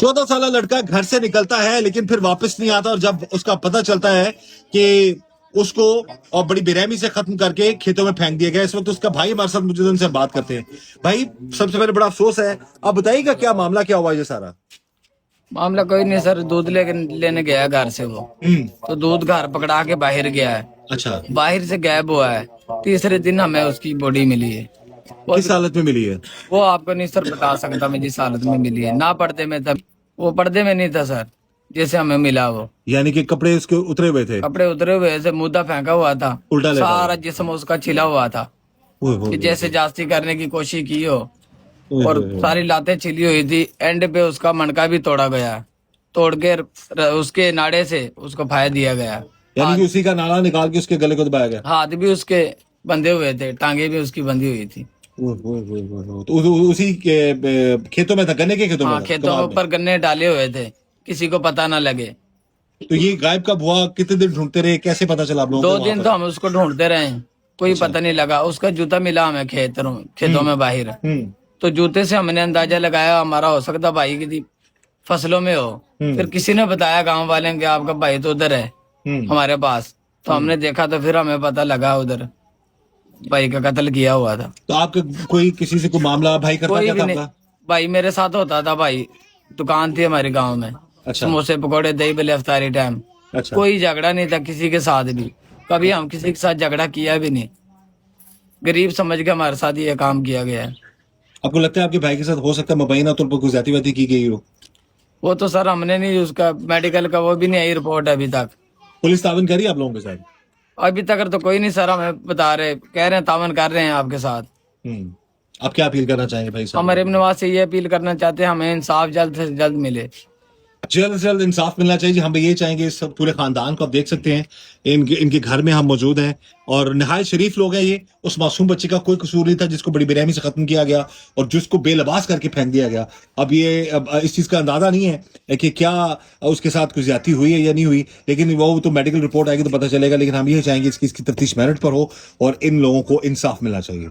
14 साल लड़का घर से निकलता है लेकिन फिर वापस नहीं आता, और जब उसका पता चलता है कि उसको और बड़ी बेरहमी से खत्म करके खेतों में फेंक दिया गया। इस वक्त उसका भाई हमारे साथ मौजूद है, उनसे बात करते हैं। भाई सबसे पहले बड़ा अफसोस है, आप बताइएगा क्या मामला क्या हुआ ये सारा? मामला कोई नहीं सर, दूध लेने गया घर से वो। तो दूध घर पकड़ा के बाहर गया है। अच्छा, बाहर से गायब हुआ है। तीसरे दिन हमें उसकी बॉडी मिली है। किस हालत में मिली है? वो आपको नहीं सर बता सकता मैं जिस हालत में मिली है। ना पर्दे में था वो, पर्दे में नहीं था सर जैसे हमें मिला वो। यानी कि कपड़े उसके उतरे हुए थे? कपड़े उतरे हुए से, मुद्दा फेंका हुआ था, उल्टा लेटा सारा जिस्म उसका छिला हुआ था कि जैसे जास्ती करने की कोशिश की हो। और सारी लातें छिली हुई थी। एंड पे उसका मणका भी तोड़ा गया, तोड़ के उसके नाड़े से उसको फाया दिया गया। यानी कि उसी का नाड़ा निकाल के उसके गले को दबाया गया? हाथ भी उसके बंधे हुए थे, टांगे भी उसकी बंधी हुई थी। तो उसी के खेतों में था, गन्ने के खेतों में हाँ, था, खेतों में ऊपर गन्ने डाले हुए थे, किसी को पता ना लगे। तो ये गायब कब हुआ? कितने दिन ढूंढते रहे? कैसे पता चला आप लोगों को? 2 दिन तो हम उसको ढूंढते रहे, कोई पता नहीं लगा। उसका जूता मिला हमें खेतों में बाहर। तो जूते से हमने अंदाजा लगाया हमारा हो सकता भाई की फसलों में हो। फिर किसी ने बताया गांव वाले कि आपका भाई तो उधर है हमारे पास। तो हमने देखा तो फिर हमें पता लगा उधर भाई का कत्ल किया हुआ था। तो आपका कोई किसी से कोई मामला? भाई करता कोई क्या भी था नहीं, आपका? भाई मेरे साथ होता था। भाई दुकान थी हमारे गांव में, अच्छा। समोसे पकौड़े दही भले अफ्तारी टाइम। अच्छा। कोई झगड़ा नहीं था किसी के साथ भी, कभी हम किसी के साथ झगड़ा किया भी नहीं। गरीब समझ के हमारे साथ ये काम किया गया है। आपको लगता है आपके भाई के साथ हो सकता है मुबैना तौर पर कोई ज्यादती वाती की गई हो? वो तो सर हमने नहीं, उसका मेडिकल का वो भी नहीं आई रिपोर्ट अभी तक। पुलिस तावन करी आप लोगों के साथ? अभी तक तो कोई नहीं सर हमें बता रहे, कह रहे हैं तावन कर रहे हैं आपके साथ। आप क्या अपील करना चाहेंगे भाई साहब? हम गरीब नवाज से ये अपील करना चाहते हैं हमें इंसाफ जल्द से जल्द मिले। जल्द से जल्द इंसाफ मिलना चाहिए जी। हम ये चाहेंगे इस पूरे खानदान को। आप देख सकते हैं इनके घर में हम मौजूद हैं, और निहायत शरीफ लोग हैं ये। उस मासूम बच्चे का कोई कसूर नहीं था जिसको बड़ी बेरहमी से खत्म किया गया और जिसको बेलबास करके फेंक दिया गया। अब इस चीज का अंदाजा नहीं है कि क्या उसके साथ कुछ ज्यादती हुई है या नहीं हुई, लेकिन वो तो मेडिकल रिपोर्ट आएगी तो पता चलेगा। लेकिन हम ये चाहेंगे इसकी तफ्तीश मेरिट पर हो और इन लोगों को इंसाफ मिलना चाहिए।